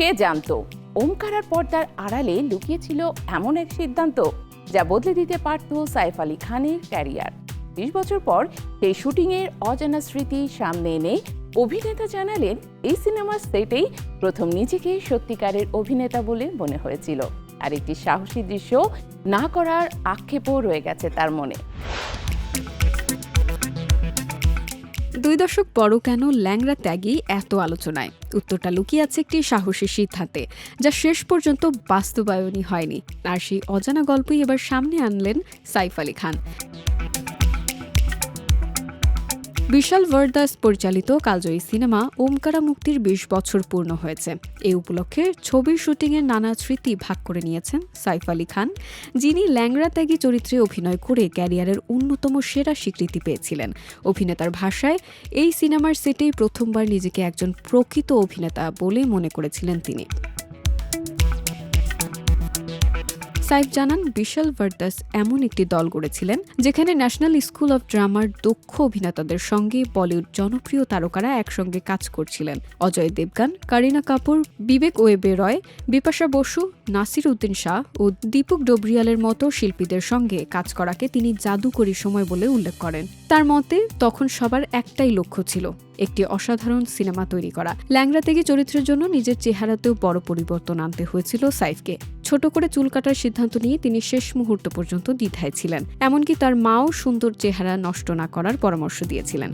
কে জানতো ওমকারার পর্দার আড়ালে লুকিয়েছিল এমন এক সিদ্ধান্ত যা বদলে দিতে পারত সাইফ আলী খানের ক্যারিয়ার। 20 বছর পর সেই শুটিংয়ের অজানা স্মৃতি সামনে এনে অভিনেতা জানালেন এই সিনেমার সেটেই প্রথম নিজেকে সত্যিকারের অভিনেতা বলে মনে হয়েছিল, আর একটি সাহসী দৃশ্য না করার আক্ষেপও রয়ে গেছে তার মনে। 2 দশক পরও কেন ল্যাংড়া ত্যাগী এত আলোচনায়? উত্তরটা লুকিয়ে আছে একটি সাহসী সিদ্ধান্তে, যা শেষ পর্যন্ত বাস্তবায়নই হয়নি। আর সেই অজানা গল্পই এবার সামনে আনলেন সাইফ আলী খান। বিশাল ভারদাস পরিচালিত কালজয়ী সিনেমা ওমকারা মুক্তির 20 বছর পূর্ণ হয়েছে। এই উপলক্ষে ছবির শুটিংয়ের নানা স্মৃতি ভাগ করে নিয়েছেন সাইফ আলী খান, যিনি ল্যাংড়া ত্যাগী চরিত্রে অভিনয় করে ক্যারিয়ারের অন্যতম সেরা স্বীকৃতি পেয়েছিলেন। অভিনেতার ভাষায়, এই সিনেমার সেটেই প্রথমবার নিজেকে একজন প্রকৃত অভিনেতা বলে মনে করেছিলেন তিনি। সাইফ জানান, বিশাল ভারদাস এমন একটি দল গড়েছিলেন যেখানে ন্যাশনাল স্কুল অফ ড্রামার দক্ষ অভিনেতাদের সঙ্গে বলিউড জনপ্রিয় তারকারা একসঙ্গে কাজ করছিলেন। অজয় দেবগান, কারিনা কাপুর, বিবেক ওবেরয়, বিপাশা বসু, নাসির উদ্দিন শাহ ও দীপক ডোবরিয়ালের মতো শিল্পীদের সঙ্গে কাজ করাকে তিনি জাদুকরী সময় বলে উল্লেখ করেন। তার মতে, তখন সবার একটাই লক্ষ্য ছিল, একটি অসাধারণ সিনেমা তৈরি করা। ল্যাংড়া থেকে চরিত্রের জন্য নিজের চেহারাতেও বড় পরিবর্তন আনতে হয়েছিল সাইফকে। ছোট করে চুল কাটার সিদ্ধান্ত নিয়ে তিনি শেষ মুহূর্ত পর্যন্ত দ্বিধায় ছিলেন। এমনকি তার মাও সুন্দর চেহারা নষ্ট না করার পরামর্শ দিয়েছিলেন।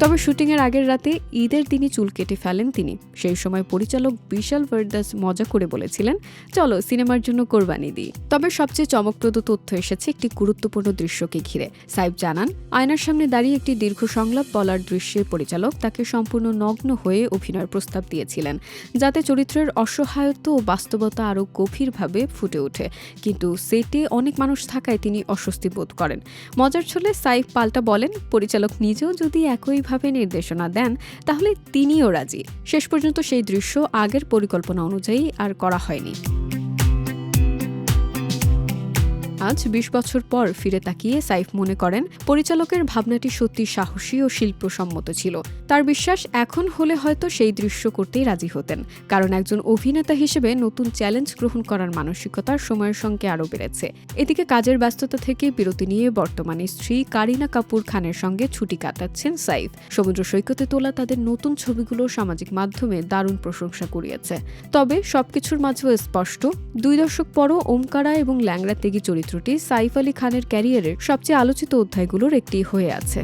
তবে শুটিংয়ের আগের রাতে ঈদের দিনই চুল কেটে ফেলেন তিনি। সেই সময় পরিচালক বিশাল ভারদাস মজা করে বলেছিলেন, চলো সিনেমার জন্য কোরবানি দিই। তবে সবচেয়ে চমকপ্রদ তথ্য এসেছে একটি গুরুত্বপূর্ণ দৃশ্যকে ঘিরে। সাইফ জানান, আয়নার সামনে দাঁড়িয়ে একটি দীর্ঘ সংলাপ বলার দৃশ্যে পরিচালক তাকে সম্পূর্ণ নগ্ন হয়ে অভিনয়ের প্রস্তাব দিয়েছিলেন, যাতে চরিত্রের অসহায়ত্ব ও বাস্তবতা আরও গভীরভাবে ফুটে ওঠে। কিন্তু সেটে অনেক মানুষ থাকায় তিনি অস্বস্তি বোধ করেন। মজার ছলে সাইফ পাল্টা বলেন, পরিচালক নিজেও যদি একইভাবে নির্দেশনা দেন তাহলে তিনিও রাজি। শেষ পর্যন্ত সেই দৃশ্য আগের পরিকল্পনা অনুযায়ী আর করা হয়নি। আজ 20 বছর পর ফিরে তাকিয়ে সাইফ মনে করেন, পরিচালকের ভাবনাটি সত্যি সাহসী ও শিল্পসম্মত ছিল। তার বিশ্বাস, এখন হলে হয়তো সেই দৃশ্য করতেই রাজি হতেন, কারণ একজন অভিনেতা হিসেবে নতুন চ্যালেঞ্জ গ্রহণ করার মানসিকতা সময়ের সঙ্গে আরও বেড়েছে। এদিকে কাজের ব্যস্ততা থেকে বিরতি নিয়ে বর্তমানে স্ত্রী কারিনা কাপুর খানের সঙ্গে ছুটি কাটাচ্ছেন সাইফ। সমুদ্র সৈকতে তোলা তাদের নতুন ছবিগুলো সামাজিক মাধ্যমে দারুণ প্রশংসা কুড়িয়েছে। তবে সবকিছুর মাঝেও স্পষ্ট, 2 দশক পরও ওমকারা এবং ল্যাংড়া ত্যাগী চরিত্রটি সাইফ আলী খানের ক্যারিয়ারের সবচেয়ে আলোচিত অধ্যায়গুলোর একটি হয়ে আছে।